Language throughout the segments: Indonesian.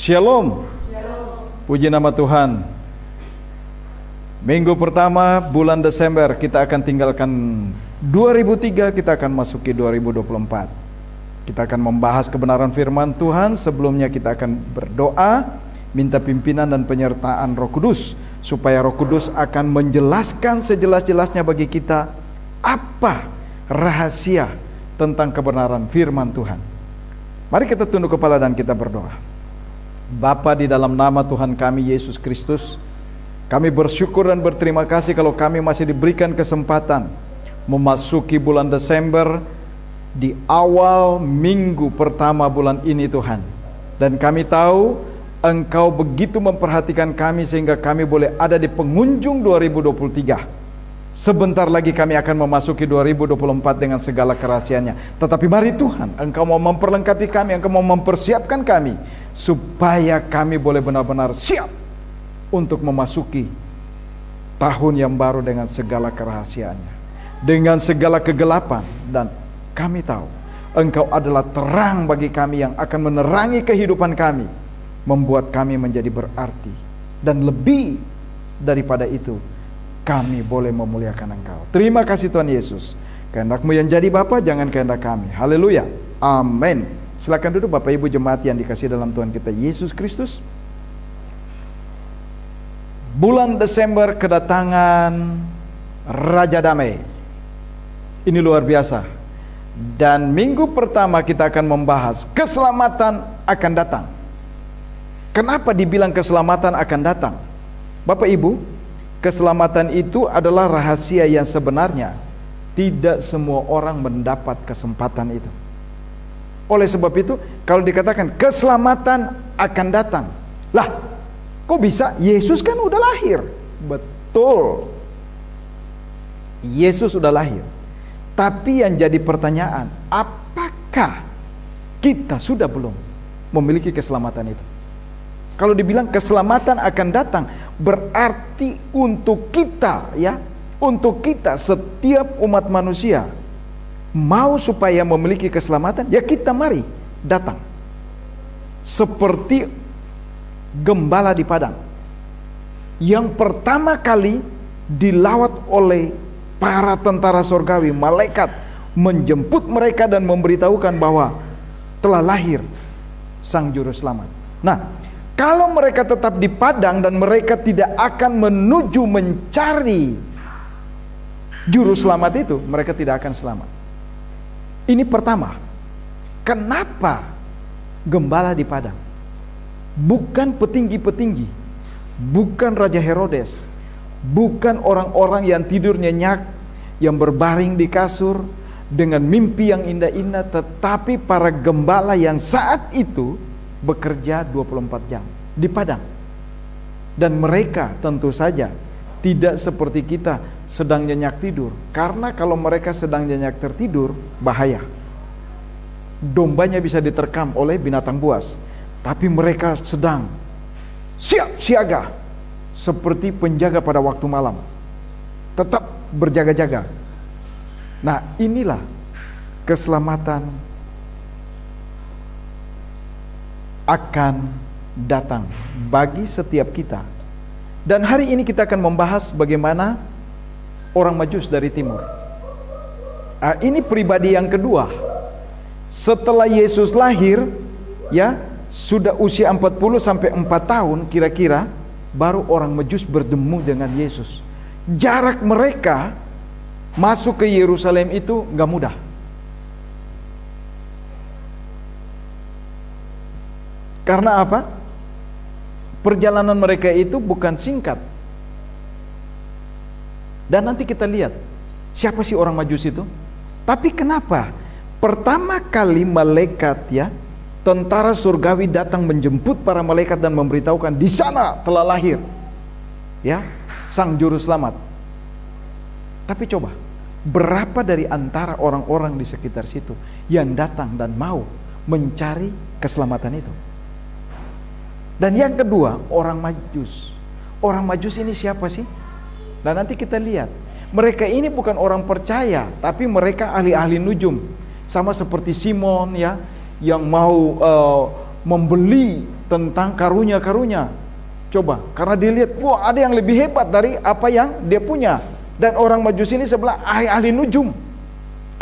Shalom. Puji nama Tuhan. Minggu pertama bulan Desember kita akan tinggalkan 2003, kita akan masuki 2024. Kita akan membahas kebenaran firman Tuhan. Sebelumnya kita akan berdoa, minta pimpinan dan penyertaan Roh Kudus, supaya Roh Kudus akan menjelaskan sejelas-jelasnya bagi kita apa rahasia tentang kebenaran firman Tuhan. Mari kita tunduk kepala dan kita berdoa. Bapa, di dalam nama Tuhan kami Yesus Kristus, kami bersyukur dan berterima kasih kalau kami masih diberikan kesempatan memasuki bulan Desember di awal minggu pertama bulan ini Tuhan. Dan kami tahu Engkau begitu memperhatikan kami sehingga kami boleh ada di penghujung 2023. Sebentar lagi kami akan memasuki 2024 dengan segala kerahasiaannya. Tetapi mari Tuhan, Engkau mau memperlengkapi kami, Engkau mau mempersiapkan kami, supaya kami boleh benar-benar siap untuk memasuki tahun yang baru dengan segala kerahasiaannya, dengan segala kegelapan. Dan kami tahu Engkau adalah terang bagi kami yang akan menerangi kehidupan kami, membuat kami menjadi berarti. Dan lebih daripada itu, kami boleh memuliakan Engkau. Terima kasih Tuhan Yesus. Kehendak-Mu yang jadi Bapa, jangan kehendak kami. Haleluya. Amin. Silakan duduk Bapak Ibu jemaat yang dikasihi dalam Tuhan kita Yesus Kristus. Bulan Desember kedatangan Raja Damai. Ini luar biasa. Dan minggu pertama kita akan membahas keselamatan akan datang. Kenapa dibilang keselamatan akan datang? Bapak Ibu, keselamatan itu adalah rahasia yang sebenarnya tidak semua orang mendapat kesempatan itu. Oleh sebab itu, kalau dikatakan keselamatan akan datang, lah, kok bisa? Yesus kan udah lahir. Betul, Yesus udah lahir. Tapi yang jadi pertanyaan, apakah kita sudah belum memiliki keselamatan itu? Kalau dibilang keselamatan akan datang, berarti untuk kita, ya, untuk kita setiap umat manusia mau supaya memiliki keselamatan, ya kita mari datang seperti gembala di padang yang pertama kali dilawat oleh para tentara sorgawi, malaikat menjemput mereka dan memberitahukan bahwa telah lahir sang juru selamat. Nah, kalau mereka tetap di padang dan mereka tidak akan menuju mencari juru selamat itu, mereka tidak akan selamat. Ini pertama. Kenapa gembala di padang? Bukan petinggi-petinggi, bukan Raja Herodes, bukan orang-orang yang tidur nyenyak, yang berbaring di kasur dengan mimpi yang indah-indah, tetapi para gembala yang saat itu bekerja 24 jam di padang. Dan mereka tentu saja tidak seperti kita sedang nyenyak tidur, karena kalau mereka sedang nyenyak tertidur, bahaya. Dombanya bisa diterkam oleh binatang buas. Tapi mereka sedang siap siaga seperti penjaga pada waktu malam, tetap berjaga-jaga. Nah, inilah keselamatan akan datang bagi setiap kita. Dan hari ini kita akan membahas bagaimana orang Majus dari timur. Ini pribadi yang kedua. Setelah Yesus lahir, ya, sudah usia 40 sampai 4 tahun kira-kira, baru orang Majus bertemu dengan Yesus. Jarak mereka masuk ke Yerusalem itu gak mudah. Karena apa? Perjalanan mereka itu bukan singkat. Dan nanti kita lihat siapa sih orang Majus itu. Tapi kenapa pertama kali malaikat, ya, tentara surgawi datang menjemput para malaikat dan memberitahukan di sana telah lahir, ya, sang juru selamat. Tapi coba, berapa dari antara orang-orang di sekitar situ yang datang dan mau mencari keselamatan itu? Dan yang kedua, orang Majus. Orang Majus ini siapa sih? Dan nanti kita lihat, mereka ini bukan orang percaya, tapi mereka ahli-ahli nujum. Sama seperti Simon, ya, yang mau membeli tentang karunia-karunia. Coba, karena dilihat, wah ada yang lebih hebat dari apa yang dia punya. Dan orang Majusi ini sebelah ahli-ahli nujum,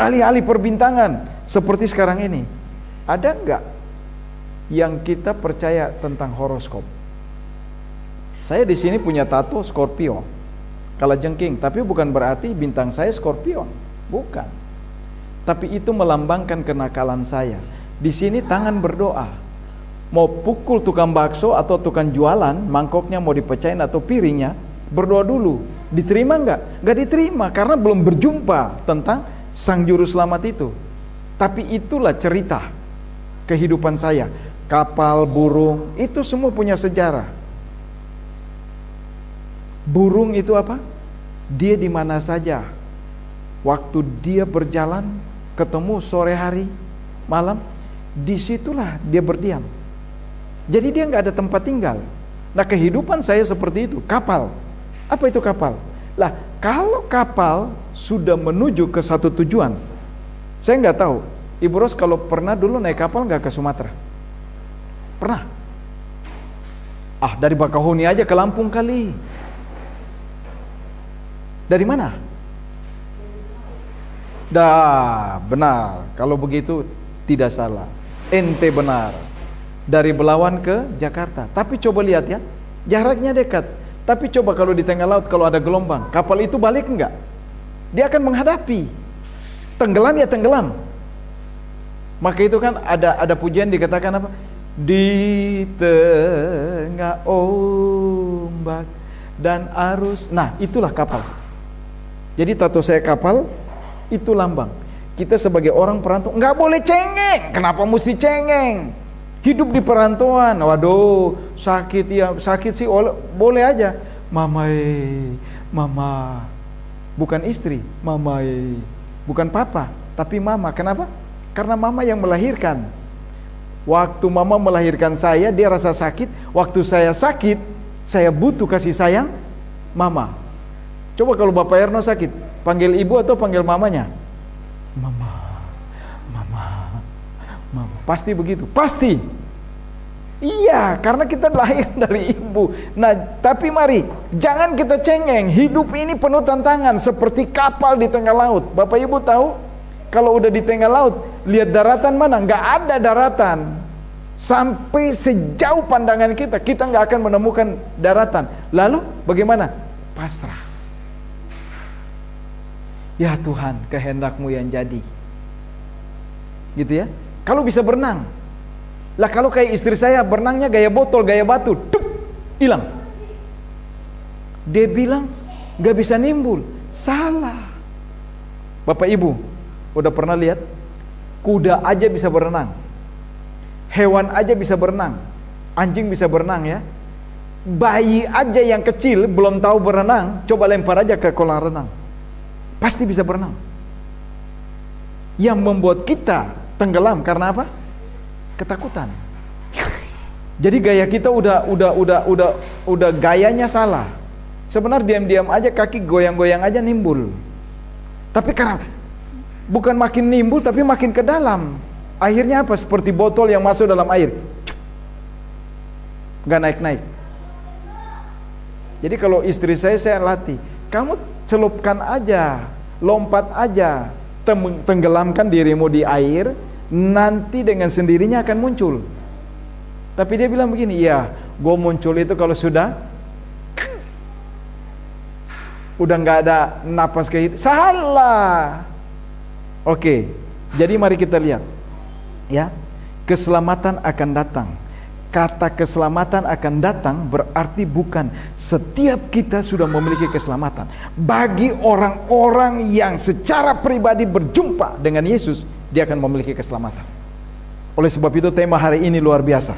ahli-ahli perbintangan. Seperti sekarang ini, ada enggak yang kita percaya tentang horoskop? Saya di sini punya tato Scorpio, kalajengking, tapi bukan berarti bintang saya Scorpion, bukan. Tapi itu melambangkan kenakalan saya. Di sini tangan berdoa. Mau pukul tukang bakso atau tukang jualan, mangkoknya mau dipecahin atau piringnya, berdoa dulu. Diterima enggak? Enggak diterima karena belum berjumpa tentang Sang Juru Selamat itu. Tapi itulah cerita kehidupan saya. Kapal, burung, itu semua punya sejarah. Burung itu apa? Dia di mana saja. Waktu dia berjalan, ketemu sore hari, malam, disitulah dia berdiam. Jadi dia nggak ada tempat tinggal. Nah kehidupan saya seperti itu. Kapal. Apa itu kapal? Lah kalau kapal sudah menuju ke satu tujuan, saya nggak tahu. Ibu Ros kalau pernah dulu naik kapal nggak ke Sumatera? Pernah? Ah dari Bakahuni aja ke Lampung kali. Dari mana? Dah benar. Kalau begitu tidak salah. Ente benar. Dari Belawan ke Jakarta. Tapi coba lihat ya, jaraknya dekat. Tapi coba kalau di tengah laut kalau ada gelombang, kapal itu balik enggak? Dia akan menghadapi. Tenggelam ya tenggelam. Maka itu kan ada pujian dikatakan apa? Di tengah ombak dan arus. Nah, itulah kapal. Jadi tato saya kapal itu lambang. Kita sebagai orang perantau nggak boleh cengeng. Kenapa mesti cengeng? Hidup di perantauan, waduh sakit ya, sakit sih boleh aja. Mama, bukan istri, bukan papa, tapi mama. Kenapa? Karena mama yang melahirkan. Waktu mama melahirkan saya, dia rasa sakit. Waktu saya sakit, saya butuh kasih sayang mama. Coba kalau Bapak Erno sakit, panggil ibu atau panggil mamanya? Mama. Pasti begitu, pasti. Iya, karena kita lahir dari ibu. Nah, tapi mari, jangan kita cengeng. Hidup ini penuh tantangan, seperti kapal di tengah laut. Bapak Ibu tahu, kalau udah di tengah laut, lihat daratan mana? Nggak ada daratan. Sampai sejauh pandangan kita nggak akan menemukan daratan. Lalu, bagaimana? Pasrah. Ya Tuhan, kehendak-Mu yang jadi. Gitu ya. Kalau bisa berenang. Lah kalau kayak istri saya berenangnya gaya botol, gaya batu, tuk, hilang. Dia bilang gak bisa nimbul. Salah. Bapak Ibu, udah pernah lihat? Kuda aja bisa berenang. Hewan aja bisa berenang. Anjing bisa berenang ya. Bayi aja yang kecil belum tahu berenang, coba lempar aja ke kolam renang. Pasti bisa berenang. Yang membuat kita tenggelam karena apa? Ketakutan. Jadi gaya kita udah gayanya salah. Sebenarnya diam-diam aja kaki goyang-goyang aja nimbul. Tapi karena bukan makin nimbul tapi makin ke dalam. Akhirnya apa? Seperti botol yang masuk dalam air. Gak naik-naik. Jadi kalau istri saya latih, kamu celupkan aja, lompat aja, tenggelamkan dirimu di air, nanti dengan sendirinya akan muncul. Tapi dia bilang begini, ya gue muncul itu kalau sudah nggak ada napas kehidupan. Salah. Oke, jadi mari kita lihat ya, keselamatan akan datang. Kata keselamatan akan datang berarti bukan setiap kita sudah memiliki keselamatan. Bagi orang-orang yang secara pribadi berjumpa dengan Yesus, dia akan memiliki keselamatan. Oleh sebab itu tema hari ini luar biasa,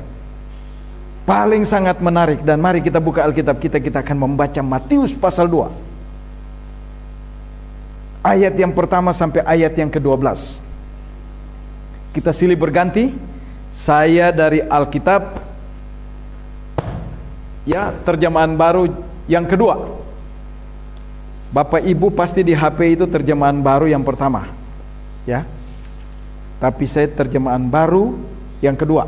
paling sangat menarik. Dan mari kita buka Alkitab kita akan membaca Matius pasal 2 ayat yang pertama sampai ayat yang ke-12. Kita silih berganti. Saya dari Alkitab ya, terjemahan baru yang kedua. Bapak Ibu pasti di HP itu terjemahan baru yang pertama ya. Tapi saya terjemahan baru yang kedua.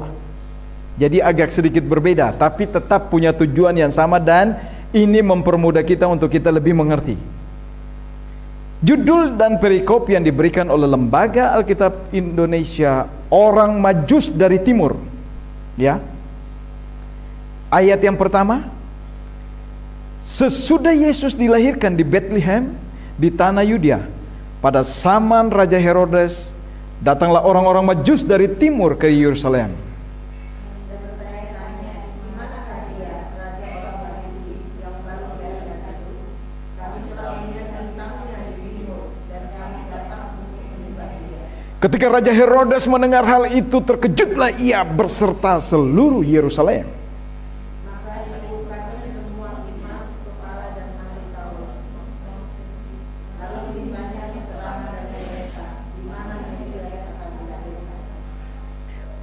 Jadi agak sedikit berbeda, tapi tetap punya tujuan yang sama, dan ini mempermudah kita untuk kita lebih mengerti. Judul dan perikop yang diberikan oleh Lembaga Alkitab Indonesia, Orang Majus dari Timur. Ya. Ayat yang pertama, sesudah Yesus dilahirkan di Bethlehem di tanah Yudea, pada zaman Raja Herodes, datanglah orang-orang Majus dari timur ke Yerusalem. Ketika Raja Herodes mendengar hal itu, terkejutlah ia beserta seluruh Yerusalem.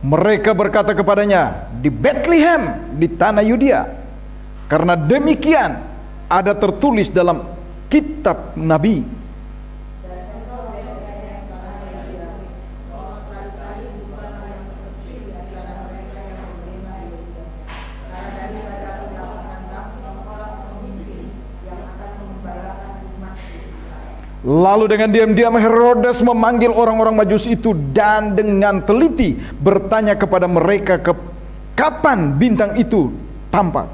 Mereka berkata kepadanya, di Bethlehem di tanah Yudea, karena demikian ada tertulis dalam kitab Nabi. Lalu dengan diam-diam Herodes memanggil orang-orang Majus itu dan dengan teliti bertanya kepada mereka kapan bintang itu tampak.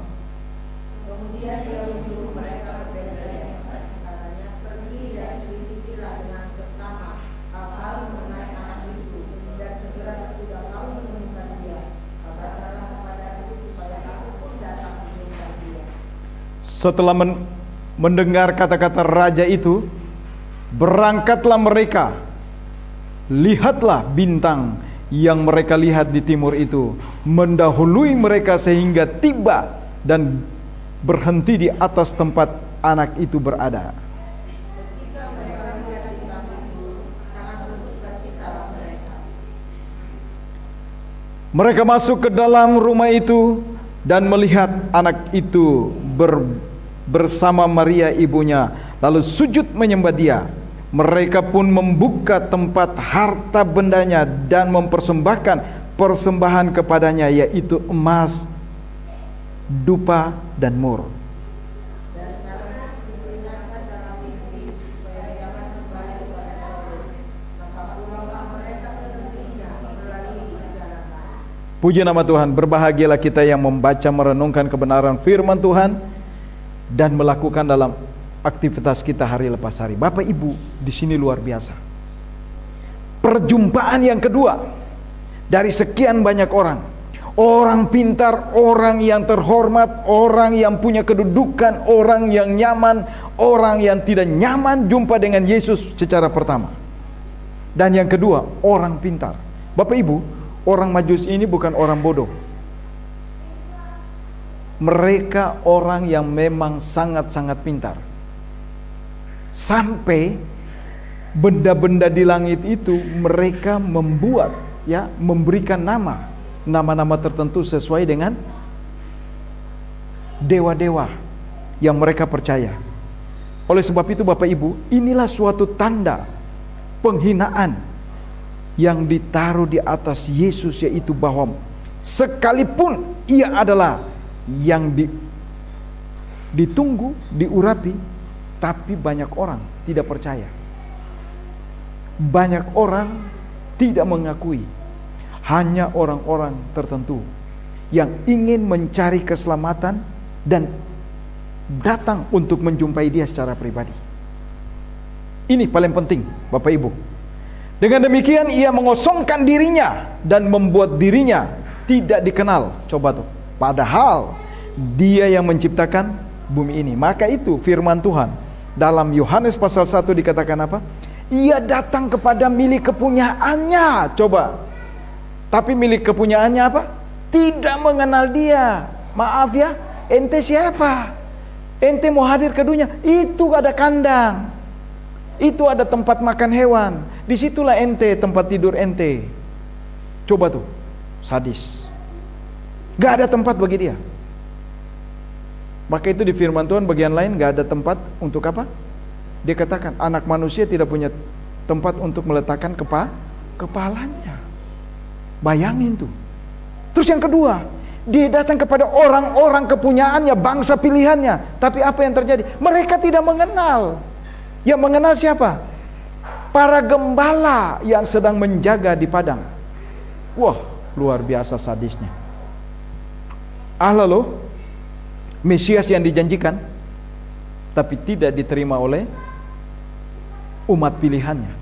Kemudian dia menyuruh mereka ke Bethlehem, katanya, pergi dan selidiki dengan seksama hal mengenai anak itu, dan segera sesudah kamu menemukan dia, kabarkanlah kepadaku supaya aku pun datang menemukan dia. Setelah mendengar kata-kata raja itu, berangkatlah mereka. Lihatlah bintang yang mereka lihat di timur itu mendahului mereka sehingga tiba dan berhenti di atas tempat anak itu berada. Mereka masuk ke dalam rumah itu dan melihat anak itu bersama Maria ibunya, lalu sujud menyembah dia. Mereka pun membuka tempat harta bendanya dan mempersembahkan persembahan kepadanya, yaitu emas, dupa, dan mur. Puji nama Tuhan. Berbahagialah kita yang membaca merenungkan kebenaran firman Tuhan dan melakukan dalam aktivitas kita hari lepas hari. Bapak Ibu, di sini luar biasa. Perjumpaan yang kedua dari sekian banyak orang. Orang pintar, orang yang terhormat, orang yang punya kedudukan, orang yang nyaman, orang yang tidak nyaman jumpa dengan Yesus secara pertama. Dan yang kedua, orang pintar. Bapak Ibu, orang Majus ini bukan orang bodoh. Mereka orang yang memang sangat-sangat pintar. Sampai benda-benda di langit itu mereka membuat, ya, memberikan nama-nama tertentu sesuai dengan dewa-dewa yang mereka percaya. Oleh sebab itu Bapak Ibu, inilah suatu tanda penghinaan yang ditaruh di atas Yesus, yaitu bahwa sekalipun ia adalah yang ditunggu, diurapi, tapi banyak orang tidak percaya. Banyak orang tidak mengakui. Hanya orang-orang tertentu yang ingin mencari keselamatan dan datang untuk menjumpai dia secara pribadi. Ini paling penting Bapak Ibu. Dengan demikian ia mengosongkan dirinya dan membuat dirinya tidak dikenal. Coba tuh. Padahal dia yang menciptakan bumi ini. Maka itu firman Tuhan dalam Yohanes pasal 1 dikatakan apa? Ia datang kepada milik kepunyaannya. Coba. Tapi milik kepunyaannya apa? Tidak mengenal dia. Maaf ya, ente siapa? Ente mau hadir ke dunia, itu ada kandang, itu ada tempat makan hewan, disitulah ente tempat tidur ente. Coba tuh, sadis. Gak ada tempat bagi dia. Maka itu di firman Tuhan bagian lain gak ada tempat untuk apa? Dia katakan anak manusia tidak punya tempat untuk meletakkan kepalanya. Bayangin tuh, Terus yang kedua, dia datang kepada orang-orang kepunyaannya, bangsa pilihannya. Tapi apa yang terjadi? Mereka tidak mengenal. Yang mengenal siapa? Para gembala yang sedang menjaga di padang. Wah, luar biasa sadisnya. Lalu Mesias yang dijanjikan, tapi tidak diterima oleh umat pilihannya.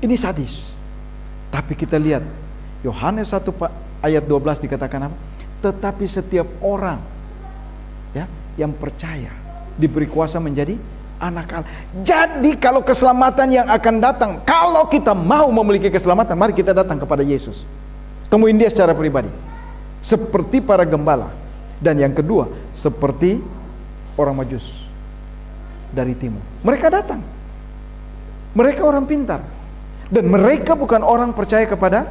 Ini sadis. Tapi kita lihat Yohanes 1 ayat 12 dikatakan apa? Tetapi setiap orang ya yang percaya diberi kuasa menjadi anak Allah. Jadi kalau keselamatan yang akan datang, kalau kita mau memiliki keselamatan, mari kita datang kepada Yesus. Temuin dia secara pribadi. Seperti para gembala. Dan yang kedua, seperti orang Majus dari timur. Mereka datang. Mereka orang pintar. Dan mereka bukan orang percaya kepada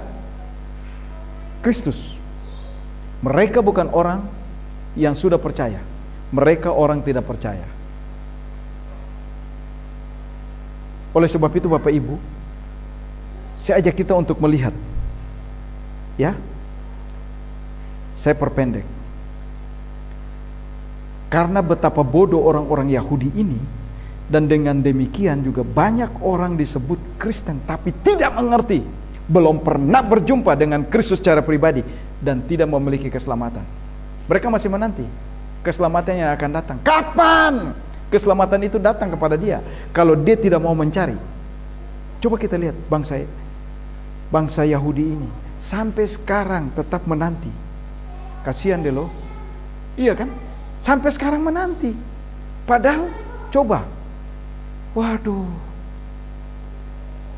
Kristus. Mereka bukan orang yang sudah percaya. Mereka orang tidak percaya. Oleh sebab itu Bapak Ibu, saya ajak kita untuk melihat, ya, saya perpendek, karena betapa bodoh orang-orang Yahudi ini, dan dengan demikian juga banyak orang disebut Kristen tapi tidak mengerti, belum pernah berjumpa dengan Kristus secara pribadi dan tidak memiliki keselamatan. Mereka masih menanti keselamatan yang akan datang. Kapan keselamatan itu datang kepada dia kalau dia tidak mau mencari? Coba kita lihat bangsa Yahudi ini sampai sekarang tetap menanti. Kasihan deh loh. Iya kan? Sampai sekarang menanti. Padahal coba, waduh,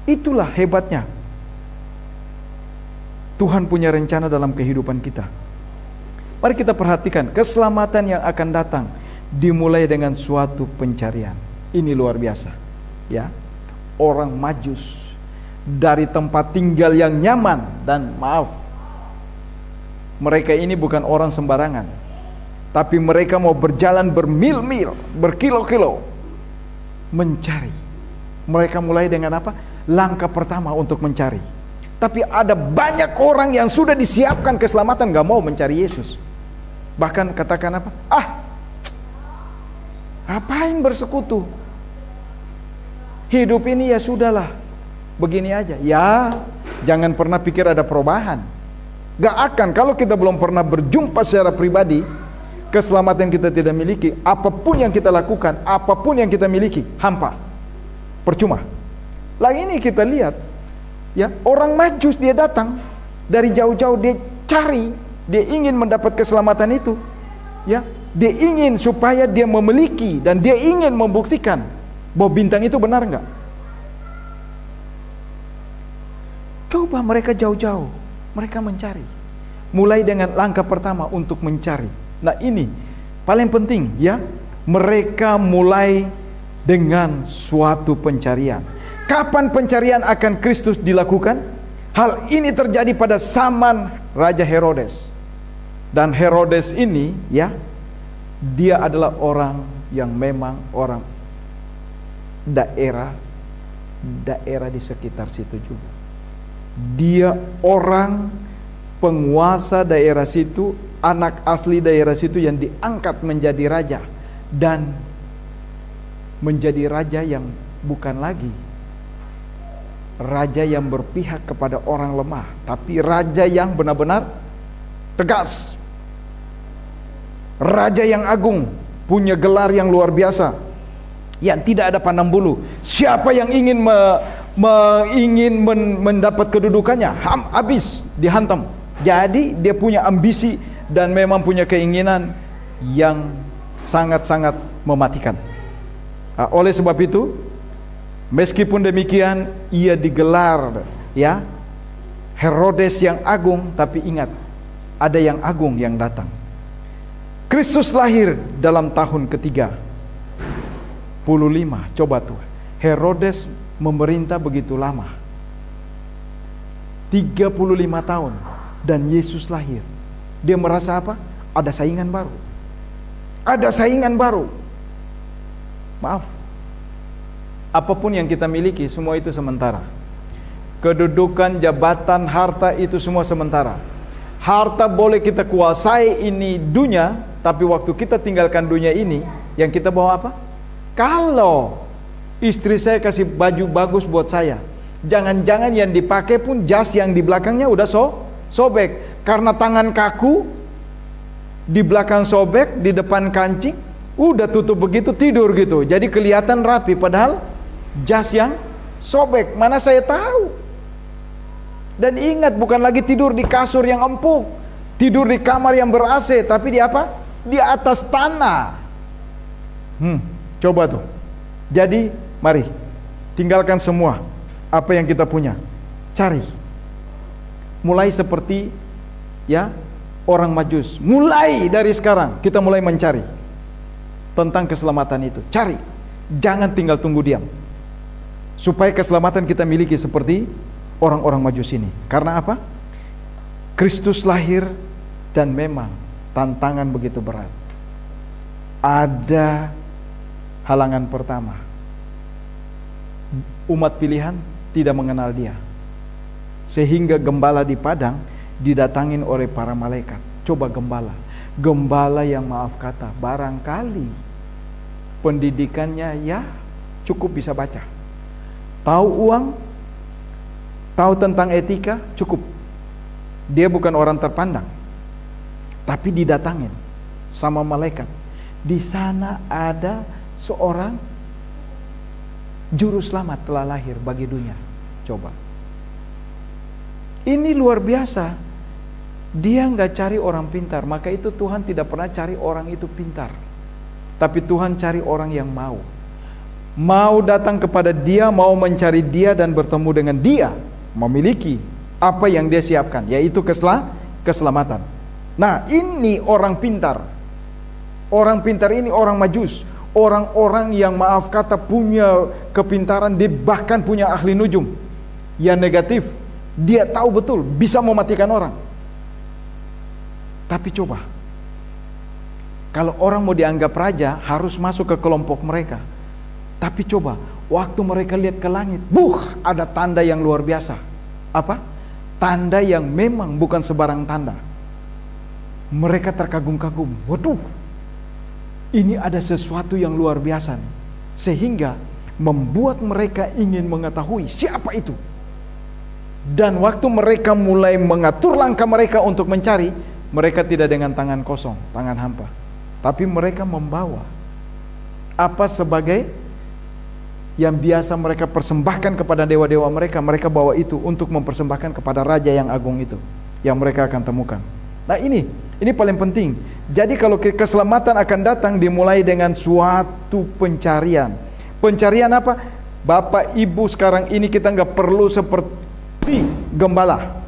itulah hebatnya Tuhan punya rencana dalam kehidupan kita. Mari kita perhatikan keselamatan yang akan datang dimulai dengan suatu pencarian. Ini luar biasa, ya. Orang Majus dari tempat tinggal yang nyaman, dan maaf, mereka ini bukan orang sembarangan, tapi mereka mau berjalan bermil-mil, berkilo-kilo mencari. Mereka mulai dengan apa? Langkah pertama untuk mencari. Tapi ada banyak orang yang sudah disiapkan keselamatan gak mau mencari Yesus. Bahkan katakan apa? Ngapain bersekutu? Hidup ini ya sudahlah, begini aja. Ya, jangan pernah pikir ada perubahan. Gak akan, kalau kita belum pernah berjumpa secara pribadi, keselamatan kita tidak miliki, apapun yang kita lakukan, apapun yang kita miliki, hampa, percuma. Lagi ini kita lihat, ya, orang Majus dia datang dari jauh-jauh, dia cari, dia ingin mendapat keselamatan itu, ya, dia ingin supaya dia memiliki dan dia ingin membuktikan bahwa bintang itu benar enggak. Coba mereka jauh-jauh, mereka mencari, mulai dengan langkah pertama untuk mencari. Nah ini paling penting, ya, mereka mulai dengan suatu pencarian. Kapan pencarian akan Kristus dilakukan? Hal ini terjadi pada zaman Raja Herodes. Dan Herodes ini, ya, dia adalah orang yang memang orang daerah di sekitar situ juga. Dia orang penguasa daerah situ, anak asli daerah situ yang diangkat menjadi raja, dan menjadi raja yang bukan lagi raja yang berpihak kepada orang lemah, tapi raja yang benar-benar tegas, raja yang agung, punya gelar yang luar biasa, yang tidak ada pandang bulu. Siapa yang ingin mendapat kedudukannya, habis dihantam. Jadi dia punya ambisi dan memang punya keinginan yang sangat-sangat mematikan. Oleh sebab itu, meskipun demikian, ia digelar, ya, Herodes yang agung. Tapi ingat, ada yang agung yang datang. Kristus lahir dalam tahun ke-35. Coba tuh, Herodes memerintah begitu lama, 35 tahun, dan Yesus lahir. Dia merasa apa? Ada saingan baru. Ada saingan baru. Maaf, apapun yang kita miliki, semua itu sementara. kedudukan, jabatan, harta itu semua sementara. Harta boleh kita kuasai ini dunia, tapi waktu kita tinggalkan dunia ini, yang kita bawa apa? Kalau istri saya kasih baju bagus buat saya, jangan-jangan yang dipakai pun jas yang di belakangnya udah sobek. Karena tangan kaku, di belakang sobek, di depan kancing, udah tutup begitu, tidur gitu. Jadi kelihatan rapi, padahal jas yang sobek. Mana saya tahu. Dan ingat, bukan lagi tidur di kasur yang empuk, tidur di kamar yang ber-AC, tapi di apa? Di atas tanah. Coba tuh. Jadi mari tinggalkan semua apa yang kita punya, cari. Mulai seperti ya orang Majus. Mulai dari sekarang kita mulai mencari tentang keselamatan itu. Cari, jangan tinggal tunggu diam. Supaya keselamatan kita miliki seperti orang-orang Majus ini. Karena apa? Kristus lahir dan memang tantangan begitu berat. Ada halangan pertama. Umat pilihan tidak mengenal dia. Sehingga gembala di padang didatangin oleh para malaikat. Coba gembala yang maaf kata, barangkali pendidikannya ya cukup bisa baca, tahu uang, tahu tentang etika, cukup. Dia bukan orang terpandang, tapi didatangin sama malaikat. Di sana ada seorang juru selamat telah lahir bagi dunia. Coba, ini luar biasa. Dia nggak cari orang pintar, maka itu Tuhan tidak pernah cari orang itu pintar, tapi Tuhan cari orang yang mau datang kepada dia, mau mencari dia dan bertemu dengan dia, memiliki apa yang dia siapkan, yaitu keselamatan. Nah, ini orang pintar. Orang pintar ini orang Majus, orang-orang yang maaf kata punya kepintaran, dia bahkan punya ahli nujum yang negatif. Dia tahu betul bisa mematikan orang. Tapi coba, kalau orang mau dianggap raja harus masuk ke kelompok mereka. Tapi coba, waktu mereka lihat ke langit, ada tanda yang luar biasa. Apa? Tanda yang memang bukan sebarang tanda. Mereka terkagum-kagum. Waduh, ini ada sesuatu yang luar biasa nih. Sehingga membuat mereka ingin mengetahui siapa itu. Dan waktu mereka mulai mengatur langkah mereka untuk mencari, mereka tidak dengan tangan kosong, tangan hampa, tapi mereka membawa apa sebagai yang biasa mereka persembahkan kepada dewa-dewa mereka. Mereka bawa itu untuk mempersembahkan kepada raja yang agung itu, yang mereka akan temukan. Nah, ini paling penting. Jadi kalau keselamatan akan datang dimulai dengan suatu pencarian. Pencarian apa? Bapak Ibu, sekarang ini kita nggak perlu seperti gembala.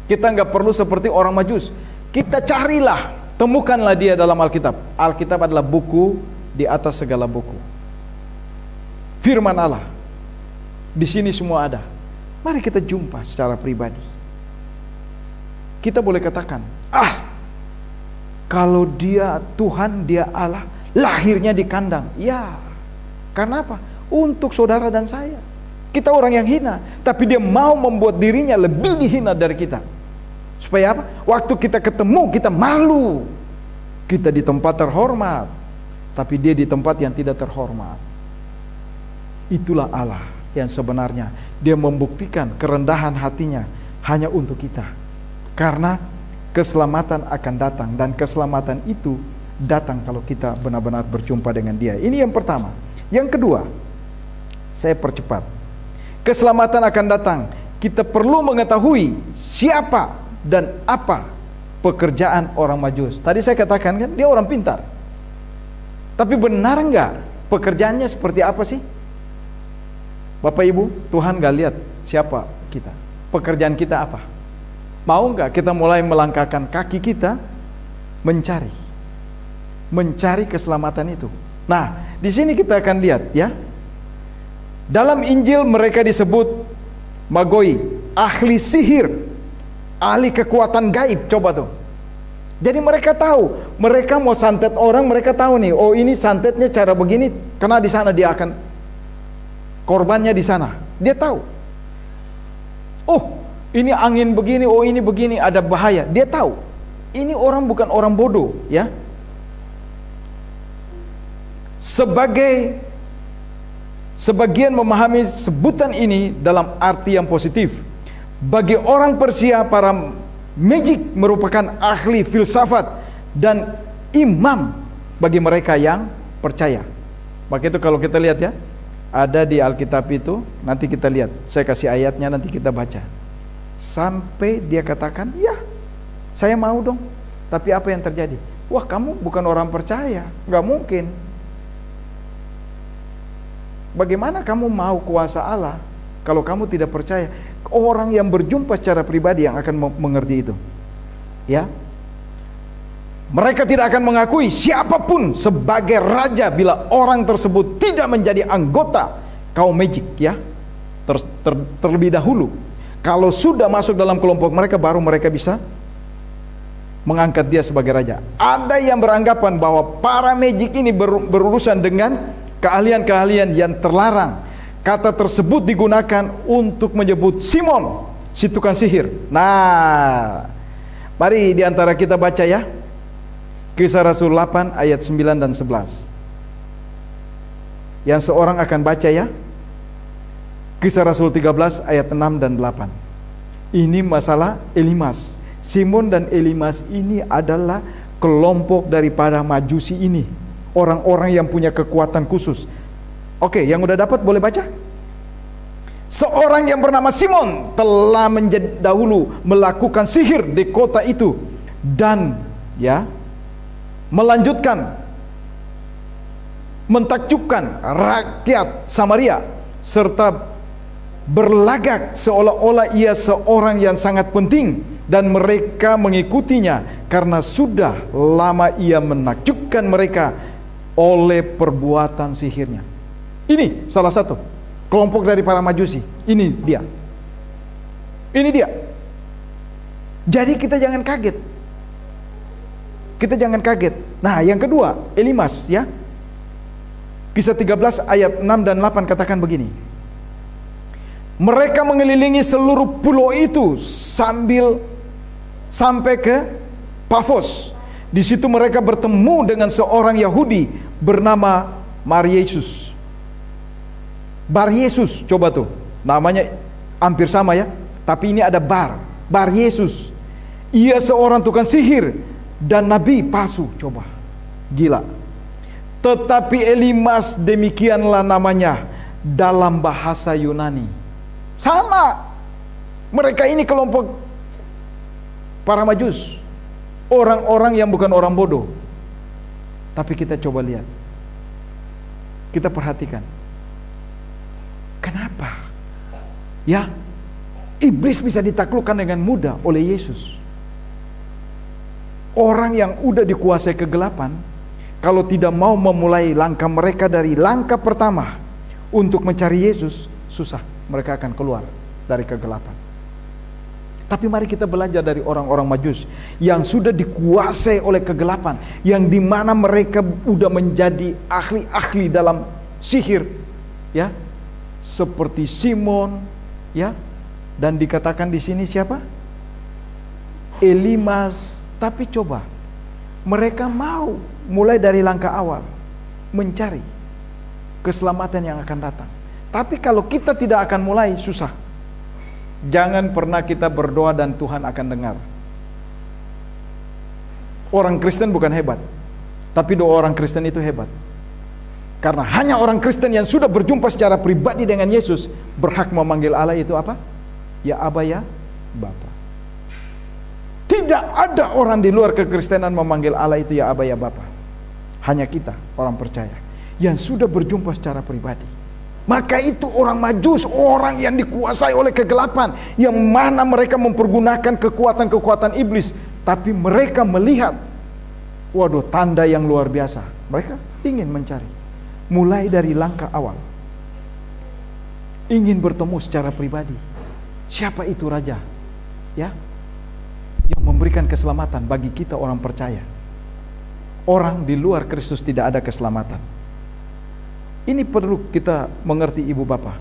Kita nggak perlu seperti orang Majus. Kita carilah, temukanlah dia dalam Alkitab. Alkitab adalah buku di atas segala buku. Firman Allah. Di sini semua ada. Mari kita jumpa secara pribadi. Kita boleh katakan, kalau dia Tuhan, dia Allah, lahirnya di kandang. Ya, karena apa? Untuk saudara dan saya. Kita orang yang hina, tapi dia mau membuat dirinya lebih dihina dari kita. Supaya apa? Waktu kita ketemu, kita malu. Kita di tempat terhormat, tapi dia di tempat yang tidak terhormat. Itulah Allah yang sebenarnya. Dia membuktikan kerendahan hatinya hanya untuk kita. Karena keselamatan akan datang, dan keselamatan itu datang kalau kita benar-benar berjumpa dengan dia. Ini yang pertama. Yang kedua, saya percepat. Keselamatan akan datang. Kita perlu mengetahui siapa dan apa pekerjaan orang Majus. Tadi saya katakan kan dia orang pintar. Tapi benar enggak pekerjaannya seperti apa sih? Bapak Ibu, Tuhan enggak lihat siapa kita. Pekerjaan kita apa? Mau enggak kita mulai melangkahkan kaki kita mencari keselamatan itu. Nah, di sini kita akan lihat ya. Dalam Injil mereka disebut magoi, ahli sihir, ahli kekuatan gaib. Coba tuh. Jadi mereka tahu, mereka mau santet orang, mereka tahu nih, oh ini santetnya cara begini, karena di sana dia akan korbannya di sana. Dia tahu. Oh, ini angin begini, oh ini begini, ada bahaya. Dia tahu. Ini orang bukan orang bodoh, ya. Sebagian memahami sebutan ini dalam arti yang positif. Bagi orang Persia, para magic merupakan ahli filsafat dan imam bagi mereka yang percaya. Maka itu kalau kita lihat ya, ada di Alkitab itu, nanti kita lihat, saya kasih ayatnya, nanti kita baca. Sampai dia katakan, ya saya mau dong. Tapi apa yang terjadi? Wah, kamu bukan orang percaya, gak mungkin. Bagaimana kamu mau kuasa Allah kalau kamu tidak percaya? Orang yang berjumpa secara pribadi yang akan mengerti itu, ya. Mereka tidak akan mengakui siapapun sebagai raja bila orang tersebut tidak menjadi anggota kaum magic, ya. Terlebih dahulu. Kalau sudah masuk dalam kelompok mereka, baru mereka bisa mengangkat dia sebagai raja. Ada yang beranggapan bahwa para magic ini berurusan dengan keahlian-keahlian yang terlarang. Kata tersebut digunakan untuk menyebut Simon, si tukang sihir. Nah, mari diantara kita baca ya, Kisah Rasul 8 ayat 9 dan 11. Yang seorang akan baca ya, Kisah Rasul 13 ayat 6 dan 8. Ini masalah Elimas. Simon dan Elimas ini adalah kelompok daripada Majusi ini, orang-orang yang punya kekuatan khusus. Oke, yang udah dapat boleh baca. Seorang yang bernama Simon telah dahulu melakukan sihir di kota itu dan ya melanjutkan mentakjubkan rakyat Samaria serta berlagak seolah-olah ia seorang yang sangat penting dan mereka mengikutinya karena sudah lama ia menakjubkan mereka oleh perbuatan sihirnya. Ini salah satu kelompok dari para Majusi. Ini dia. Ini dia. Jadi kita jangan kaget. Kita jangan kaget. Nah, yang kedua, Elimas ya. Kisah 13 ayat 6 dan 8 katakan begini. Mereka mengelilingi seluruh pulau itu sampai ke Pafos. Di situ mereka bertemu dengan seorang Yahudi bernama Bar-Yesus. Bar-Yesus, coba tuh. Namanya hampir sama ya, tapi ini ada Bar-Yesus. Ia seorang tukang sihir dan nabi palsu, coba. Gila. Tetapi Elimas demikianlah namanya dalam bahasa Yunani. Sama. Mereka ini kelompok para Majus. Orang-orang yang bukan orang bodoh. Tapi kita coba lihat. Kita perhatikan. Kenapa? Ya, iblis bisa ditaklukkan dengan mudah oleh Yesus. Orang yang udah dikuasai kegelapan, kalau tidak mau memulai langkah mereka dari langkah pertama untuk mencari Yesus, susah. Mereka akan keluar dari kegelapan. Tapi mari kita belajar dari orang-orang Majus yang sudah dikuasai oleh kegelapan, yang dimana mereka udah menjadi ahli-ahli dalam sihir, ya, seperti Simon, ya, dan dikatakan di sini siapa? Elimas. Tapi coba, mereka mau mulai dari langkah awal mencari keselamatan yang akan datang. Tapi kalau kita tidak akan mulai, susah. Jangan pernah kita berdoa dan Tuhan akan dengar. Orang Kristen bukan hebat, tapi doa orang Kristen itu hebat. Karena hanya orang Kristen yang sudah berjumpa secara pribadi dengan Yesus berhak memanggil Allah itu apa? Ya Aba, ya Bapa. Tidak ada orang di luar kekristenan memanggil Allah itu ya Aba, ya Bapa. Hanya kita, orang percaya, yang sudah berjumpa secara pribadi. Maka itu orang Majus, orang yang dikuasai oleh kegelapan, yang mana mereka mempergunakan kekuatan-kekuatan iblis. Tapi mereka melihat, waduh, tanda yang luar biasa. Mereka ingin mencari. Mulai dari langkah awal. Ingin bertemu secara pribadi. Siapa itu Raja? Ya, yang memberikan keselamatan bagi kita orang percaya. Orang di luar Kristus tidak ada keselamatan. Ini perlu kita mengerti ibu bapak.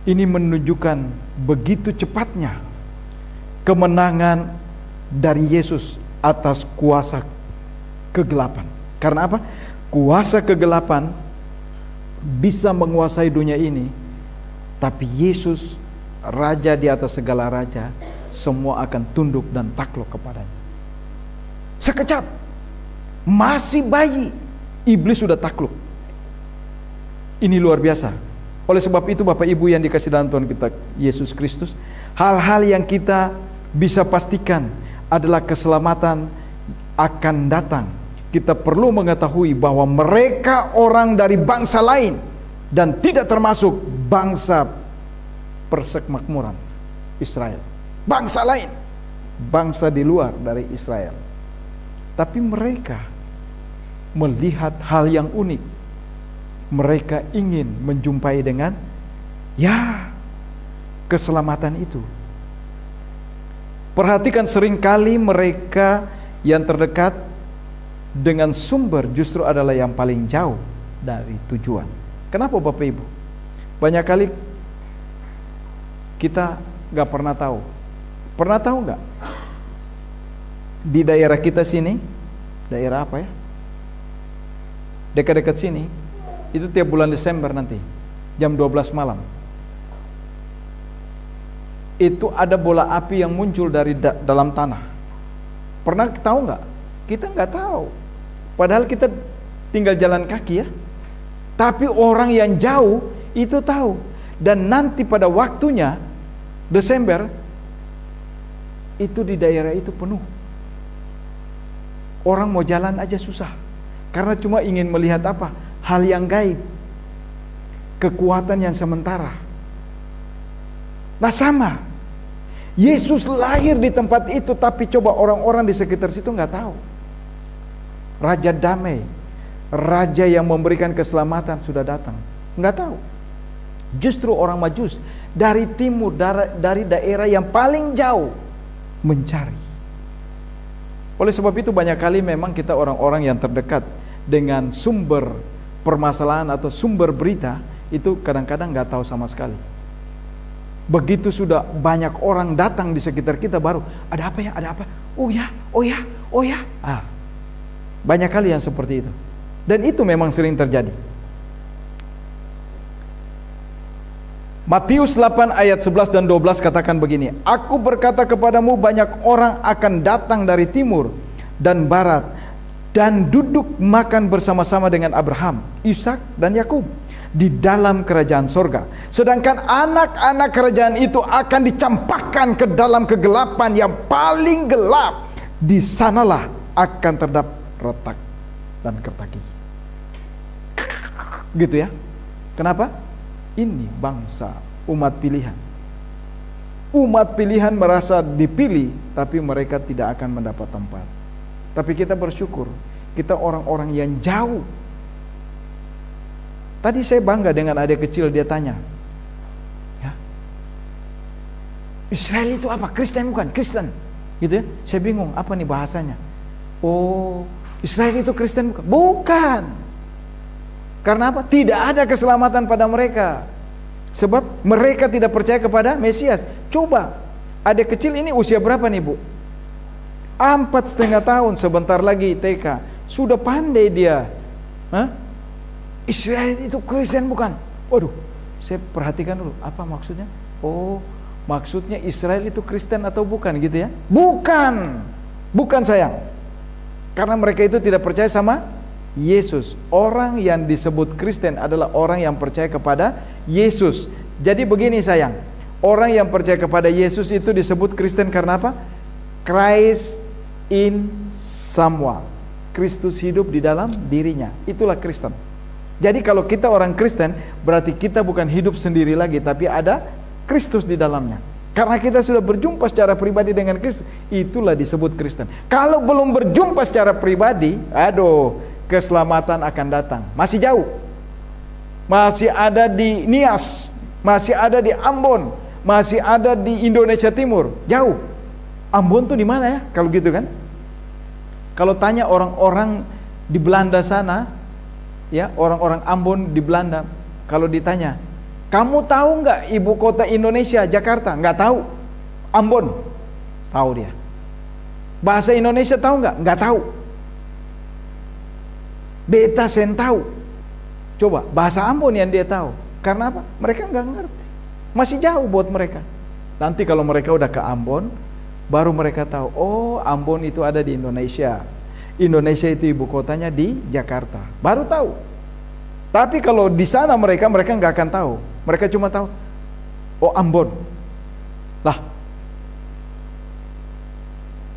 Ini menunjukkan begitu cepatnya kemenangan dari Yesus atas kuasa kegelapan. Karena apa? Kuasa kegelapan bisa menguasai dunia ini, tapi Yesus, Raja di atas segala raja, semua akan tunduk dan takluk kepadanya. Sekejap, masih bayi, iblis sudah takluk. Ini luar biasa. Oleh sebab itu Bapak Ibu yang dikasihi dalam Tuhan kita Yesus Kristus, hal-hal yang kita bisa pastikan adalah keselamatan akan datang. Kita perlu mengetahui bahwa mereka orang dari bangsa lain dan tidak termasuk bangsa persemakmuran Israel. Bangsa lain, bangsa di luar dari Israel. Tapi mereka melihat hal yang unik. Mereka ingin menjumpai dengan keselamatan itu. Perhatikan, seringkali mereka yang terdekat dengan sumber justru adalah yang paling jauh dari tujuan. Kenapa Bapak Ibu? Banyak kali kita gak pernah tahu. Pernah tahu gak? Di daerah kita sini, daerah apa ya? Dekat-dekat sini, itu tiap bulan Desember nanti, jam 12 malam, itu ada bola api yang muncul dari dalam tanah. Pernah tahu nggak? Kita nggak tahu. Padahal kita tinggal jalan kaki ya. Tapi orang yang jauh itu tahu. Dan nanti pada waktunya Desember itu di daerah itu penuh. Orang mau jalan aja susah. Karena cuma ingin melihat apa? Hal yang gaib. Kekuatan yang sementara. Nah sama. Yesus lahir di tempat itu, tapi coba orang-orang di sekitar situ nggak tahu. Raja damai, Raja yang memberikan keselamatan sudah datang, nggak tahu. Justru orang Majus dari timur, dari daerah yang paling jauh mencari. Oleh sebab itu banyak kali memang kita orang-orang yang terdekat dengan sumber permasalahan atau sumber berita itu kadang-kadang nggak tahu sama sekali. Begitu sudah banyak orang datang di sekitar kita baru ada apa ya, ada apa? Oh ya. Banyak kali yang seperti itu. Dan itu memang sering terjadi. Matius 8 ayat 11 dan 12 katakan begini, Aku berkata kepadamu banyak orang akan datang dari timur dan barat dan duduk makan bersama-sama dengan Abraham, Ishak dan Yakub di dalam kerajaan sorga. Sedangkan anak-anak kerajaan itu akan dicampakkan ke dalam kegelapan yang paling gelap. Di sanalah akan terdapat retak dan kertak gigi. Gitu ya. Kenapa? Ini bangsa umat pilihan. Umat pilihan merasa dipilih, tapi mereka tidak akan mendapat tempat. Tapi kita bersyukur, kita orang-orang yang jauh. Tadi saya bangga dengan adik kecil, dia tanya, ya, Israel itu apa? Kristen bukan? Kristen, gitu ya. Saya bingung, apa nih bahasanya? Oh, Israel itu Kristen bukan? Bukan. Karena apa? Tidak ada keselamatan pada mereka. Sebab mereka tidak percaya kepada Mesias. Coba, adik kecil ini usia berapa nih Bu? 4,5 tahun, sebentar lagi TK. Sudah pandai dia. Israel itu Kristen bukan? Waduh, saya perhatikan dulu, apa maksudnya? Oh, maksudnya Israel itu Kristen atau bukan gitu ya? Bukan, bukan sayang. Karena mereka itu tidak percaya sama Yesus. Orang yang disebut Kristen adalah orang yang percaya kepada Yesus. Jadi begini sayang, orang yang percaya kepada Yesus itu disebut Kristen karena apa? Christ in someone. Kristus hidup di dalam dirinya. Itulah Kristen. Jadi kalau kita orang Kristen, berarti kita bukan hidup sendiri lagi, tapi ada Kristus di dalamnya. Karena kita sudah berjumpa secara pribadi dengan Kristus, itulah disebut Kristen. Kalau belum berjumpa secara pribadi, keselamatan akan datang. Masih jauh. Masih ada di Nias, masih ada di Ambon, masih ada di Indonesia Timur. Jauh. Ambon tuh di mana ya? Kalau gitu kan? Kalau tanya orang-orang di Belanda sana, ya, orang-orang Ambon di Belanda, kalau ditanya, Kamu tahu nggak ibu kota Indonesia, Jakarta? Nggak tahu. Ambon? Tahu dia. Bahasa Indonesia tahu nggak? Nggak tahu. Beta sen tahu. Coba, bahasa Ambon yang dia tahu. Karena apa? Mereka nggak ngerti. Masih jauh buat mereka. Nanti kalau mereka udah ke Ambon, baru mereka tahu, oh Ambon itu ada di Indonesia. Indonesia itu ibu kotanya di Jakarta. Baru tahu. Tapi kalau di sana mereka nggak akan tahu. Mereka cuma tahu, oh Ambon. Lah,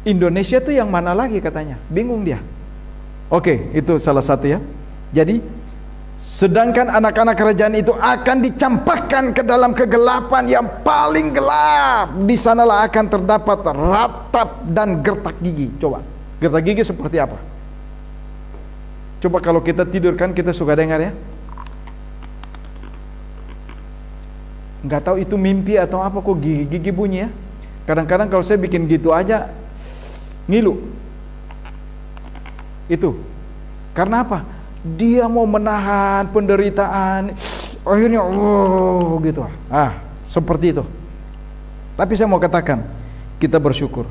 Indonesia itu yang mana lagi katanya? Bingung dia. Oke, itu salah satu ya. Jadi, sedangkan anak-anak kerajaan itu akan dicampakkan ke dalam kegelapan yang paling gelap. Di sanalah akan terdapat ratap dan gertak gigi. Coba, gertak gigi seperti apa? Coba kalau kita tidur kan kita suka dengar ya. Nggak tahu itu mimpi atau apa kok gigi-gigi bunyi ya. Kadang-kadang kalau saya bikin gitu aja ngilu. Itu. Karena apa? Dia mau menahan penderitaan, akhirnya gitu. Seperti itu. Tapi saya mau katakan, kita bersyukur.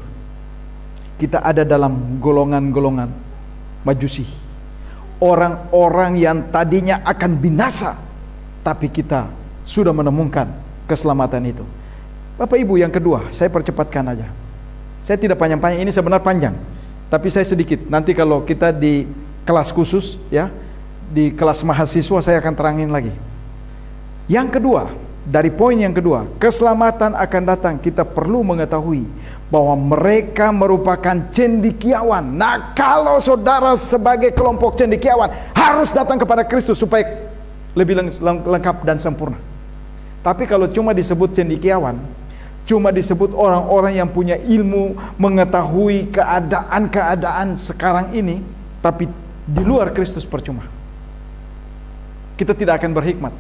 Kita ada dalam golongan-golongan Majusi. Orang-orang yang tadinya akan binasa, tapi kita sudah menemukan keselamatan itu. Bapak Ibu, yang kedua, saya percepatkan aja. Saya tidak panjang-panjang, ini sebenarnya panjang, tapi saya sedikit. Nanti kalau kita di kelas khusus ya, di kelas mahasiswa saya akan terangin lagi. Yang kedua, dari poin yang kedua, keselamatan akan datang. Kita perlu mengetahui bahwa mereka merupakan cendekiawan. Nah, kalau saudara sebagai kelompok cendekiawan harus datang kepada Kristus supaya lebih lengkap dan sempurna. Tapi kalau cuma disebut cendekiawan, cuma disebut orang-orang yang punya ilmu mengetahui keadaan-keadaan sekarang ini, tapi di luar Kristus percuma. Kita tidak akan berhikmat.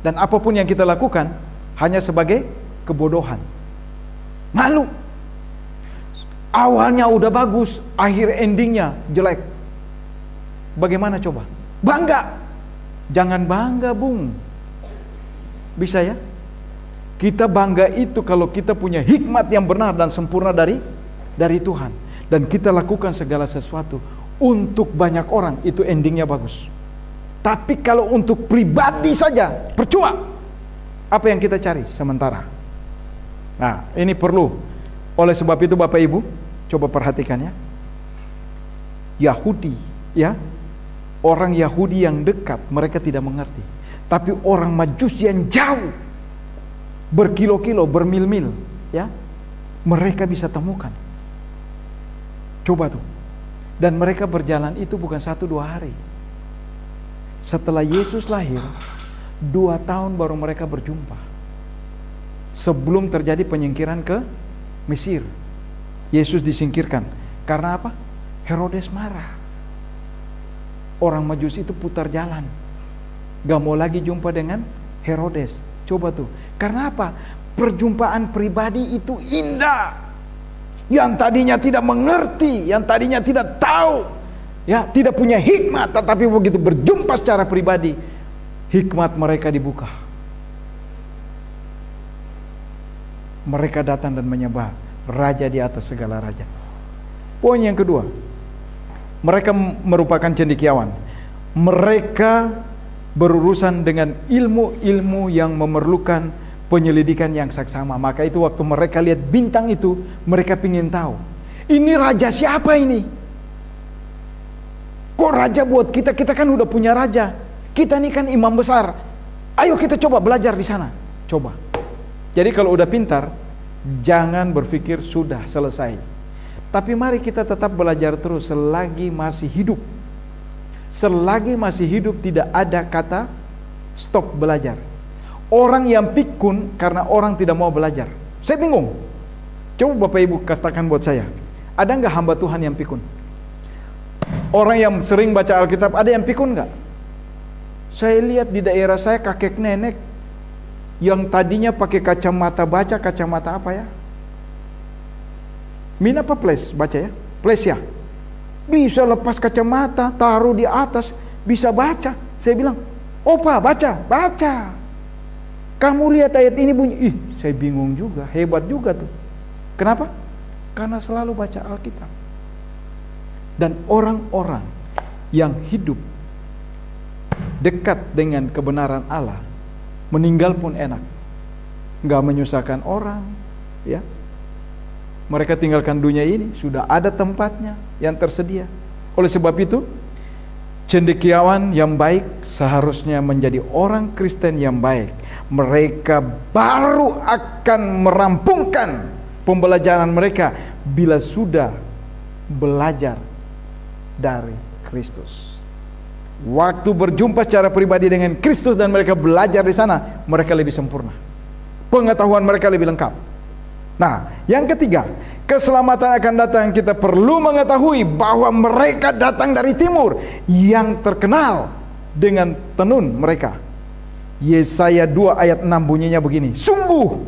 Dan apapun yang kita lakukan hanya sebagai kebodohan. Malu. Awalnya udah bagus, akhir endingnya jelek. Bagaimana coba? Bangga. Jangan bangga, Bung. Bisa ya? Kita bangga itu kalau kita punya hikmat yang benar dan sempurna dari Tuhan. Dan kita lakukan segala sesuatu untuk banyak orang, itu endingnya bagus. Tapi kalau untuk pribadi saja, percuma. Apa yang kita cari sementara? Nah, ini perlu. Oleh sebab itu Bapak Ibu, coba perhatikan ya. Yahudi, ya. Orang Yahudi yang dekat, mereka tidak mengerti. Tapi orang Majusi yang jauh, berkilo-kilo, bermil-mil, ya, mereka bisa temukan. Coba tuh. Dan mereka berjalan itu bukan 1-2 hari. Setelah Yesus lahir, 2 tahun baru mereka berjumpa. Sebelum terjadi penyingkiran ke Mesir. Yesus disingkirkan. Karena apa? Herodes marah. Orang Majusi itu putar jalan. Gak mau lagi jumpa dengan Herodes. Coba tuh. Karena apa? Perjumpaan pribadi itu indah. Yang tadinya tidak mengerti, yang tadinya tidak tahu, ya, tidak punya hikmat, tetapi begitu berjumpa secara pribadi, hikmat mereka dibuka. Mereka datang dan menyembah raja di atas segala raja. Poin yang kedua, mereka merupakan cendekiawan. Mereka berurusan dengan ilmu-ilmu yang memerlukan penyelidikan yang saksama. Maka itu waktu mereka lihat bintang itu, mereka ingin tahu, ini raja siapa ini? Kok raja buat kita? Kita kan udah punya raja. Kita ini kan imam besar. Ayo kita coba belajar di sana. Coba. Jadi kalau udah pintar, jangan berpikir sudah selesai. Tapi mari kita tetap belajar terus selagi masih hidup. Selagi masih hidup tidak ada kata stop belajar. Orang yang pikun karena orang tidak mau belajar. Saya bingung. Coba Bapak Ibu katakan buat saya, ada nggak hamba Tuhan yang pikun? Orang yang sering baca Alkitab, ada yang pikun nggak? Saya lihat di daerah saya kakek nenek yang tadinya pakai kacamata baca, kacamata apa ya? Min apa plus baca ya? Plus ya? Bisa lepas kacamata, taruh di atas, bisa baca. Saya bilang, opa baca, baca. Kamu lihat ayat ini bunyi, saya bingung juga, hebat juga tuh. Kenapa? Karena selalu baca Alkitab. Dan orang-orang yang hidup dekat dengan kebenaran Allah, meninggal pun enak, nggak menyusahkan orang, ya. Mereka tinggalkan dunia ini, sudah ada tempatnya yang tersedia. Oleh sebab itu, cendekiawan yang baik seharusnya menjadi orang Kristen yang baik. Mereka baru akan merampungkan pembelajaran mereka bila sudah belajar dari Kristus. Waktu berjumpa secara pribadi dengan Kristus dan mereka belajar di sana, mereka lebih sempurna. Pengetahuan mereka lebih lengkap. Nah, yang ketiga, keselamatan akan datang. Kita perlu mengetahui bahwa mereka datang dari timur yang terkenal dengan tenun mereka. Yesaya 2 ayat 6 bunyinya begini, sungguh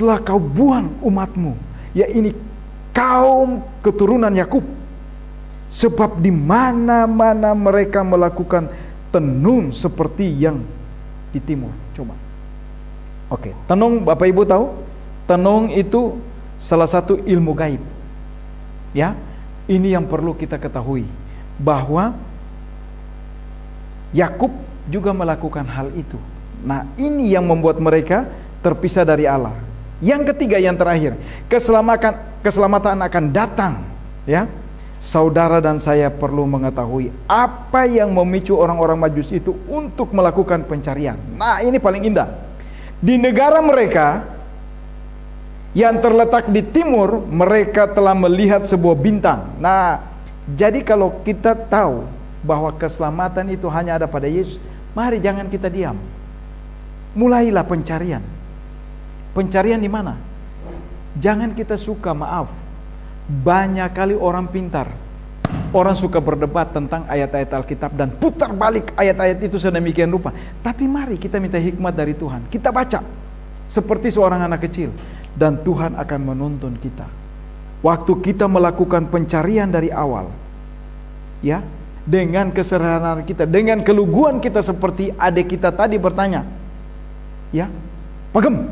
telah kau buang umatmu, ya ini kaum keturunan Yakub, sebab di mana-mana mereka melakukan tenun seperti yang di timur. Coba. Oke, tenung Bapak Ibu tahu? Tenung itu salah satu ilmu gaib. Ya, ini yang perlu kita ketahui, bahwa Yakub juga melakukan hal itu. Nah, ini yang membuat mereka terpisah dari Allah. Yang ketiga, yang terakhir, keselamatan akan datang. Ya, saudara dan saya perlu mengetahui apa yang memicu orang-orang Majus itu untuk melakukan pencarian. Nah, ini paling indah. Di negara mereka yang terletak di timur, mereka telah melihat sebuah bintang. Nah, jadi kalau kita tahu bahwa keselamatan itu hanya ada pada Yesus, mari jangan kita diam. Mulailah pencarian. Pencarian di mana? Jangan kita suka, maaf, banyak kali orang pintar, orang suka berdebat tentang ayat-ayat Alkitab dan putar balik ayat-ayat itu sedemikian rupa. Tapi mari kita minta hikmat dari Tuhan. Kita baca seperti seorang anak kecil, dan Tuhan akan menuntun kita. Waktu kita melakukan pencarian dari awal, ya, dengan kesederhanaan kita, dengan keluguan kita, seperti adik kita tadi bertanya, ya, Pagem,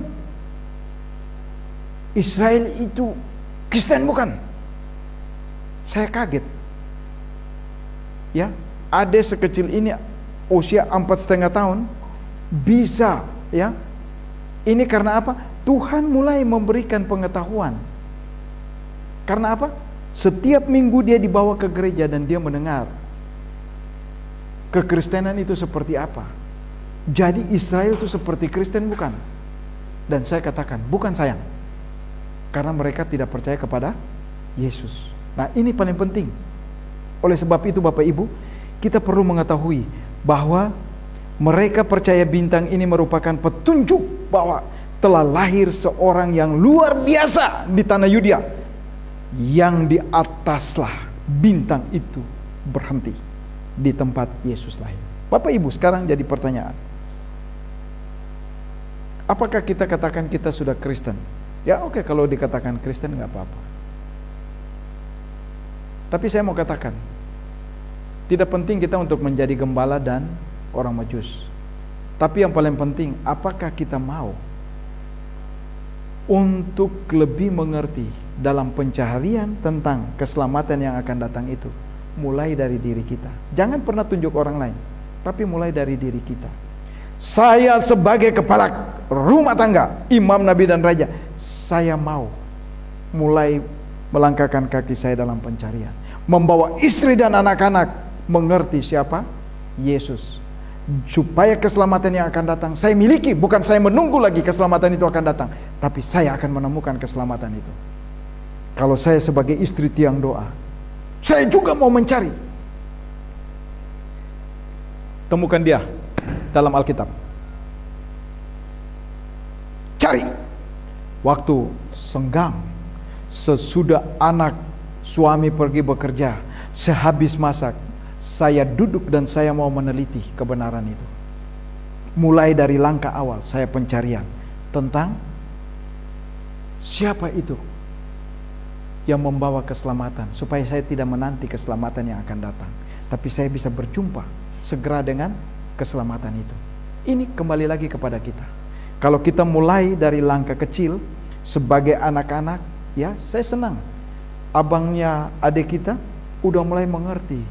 Israel itu Kristen bukan? Saya kaget. Ya, adik sekecil ini usia 4,5 tahun bisa, ya. Ini karena apa? Tuhan mulai memberikan pengetahuan. Karena apa? Setiap minggu dia dibawa ke gereja dan dia mendengar kekristenan itu seperti apa. Jadi Israel itu seperti Kristen bukan? Dan saya katakan, bukan sayang. Karena mereka tidak percaya kepada Yesus. Nah, ini paling penting. Oleh sebab itu Bapak Ibu, kita perlu mengetahui bahwa mereka percaya bintang ini merupakan petunjuk bahwa telah lahir seorang yang luar biasa di tanah Yudea, yang di ataslah bintang itu berhenti di tempat Yesus lahir. Bapak Ibu, sekarang jadi pertanyaan, apakah kita katakan kita sudah Kristen? Ya oke, kalau dikatakan Kristen nggak apa-apa. Tapi saya mau katakan, tidak penting kita untuk menjadi gembala dan orang Majus. Tapi yang paling penting, apakah kita mau untuk lebih mengerti dalam pencaharian tentang keselamatan yang akan datang itu, mulai dari diri kita. Jangan pernah tunjuk orang lain, tapi mulai dari diri kita. Saya sebagai kepala rumah tangga, imam, nabi dan raja, saya mau mulai melangkahkan kaki saya dalam pencarian, membawa istri dan anak-anak mengerti siapa Yesus, supaya keselamatan yang akan datang saya miliki. Bukan saya menunggu lagi keselamatan itu akan datang, tapi saya akan menemukan keselamatan itu. Kalau saya sebagai istri tiang doa, saya juga mau mencari. Temukan dia dalam Alkitab. Cari. Waktu senggang, sesudah anak suami pergi bekerja, sehabis masak, saya duduk dan saya mau meneliti kebenaran itu. Mulai dari langkah awal saya pencarian tentang siapa itu yang membawa keselamatan, supaya saya tidak menanti keselamatan yang akan datang, tapi saya bisa berjumpa segera dengan keselamatan itu. Ini kembali lagi kepada kita. Kalau kita mulai dari langkah kecil sebagai anak-anak, ya saya senang. Abangnya adik kita udah mulai mengerti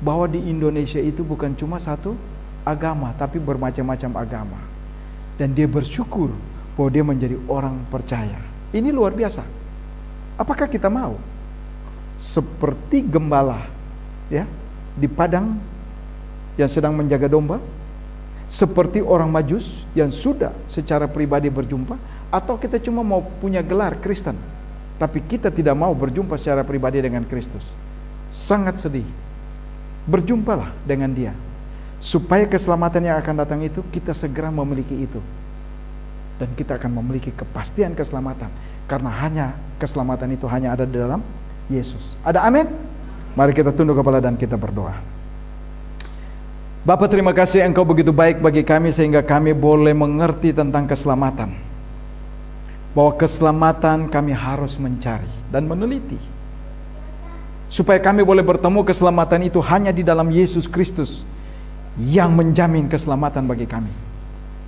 bahwa di Indonesia itu bukan cuma satu agama, tapi bermacam-macam agama. Dan dia bersyukur bahwa dia menjadi orang percaya. Ini luar biasa. Apakah kita mau seperti gembala ya di padang yang sedang menjaga domba, seperti orang Majus yang sudah secara pribadi berjumpa, atau kita cuma mau punya gelar Kristen tapi kita tidak mau berjumpa secara pribadi dengan Kristus? Sangat sedih. Berjumpalah dengan dia supaya keselamatan yang akan datang itu kita segera memiliki itu, dan kita akan memiliki kepastian keselamatan, karena hanya keselamatan itu hanya ada di dalam Yesus. Ada amin? Mari kita tunduk kepala dan kita berdoa. Bapa, terima kasih Engkau begitu baik bagi kami sehingga kami boleh mengerti tentang keselamatan. Bahwa keselamatan kami harus mencari dan meneliti. Supaya kami boleh bertemu keselamatan itu hanya di dalam Yesus Kristus yang menjamin keselamatan bagi kami.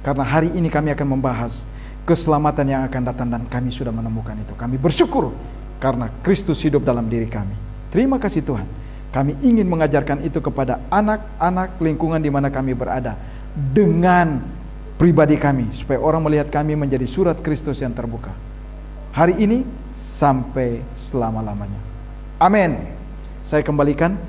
Karena hari ini kami akan membahas keselamatan yang akan datang dan kami sudah menemukan itu. Kami bersyukur karena Kristus hidup dalam diri kami. Terima kasih Tuhan. Kami ingin mengajarkan itu kepada anak-anak lingkungan di mana kami berada dengan pribadi kami, supaya orang melihat kami menjadi surat Kristus yang terbuka hari ini sampai selama-lamanya. Amin. Saya kembalikan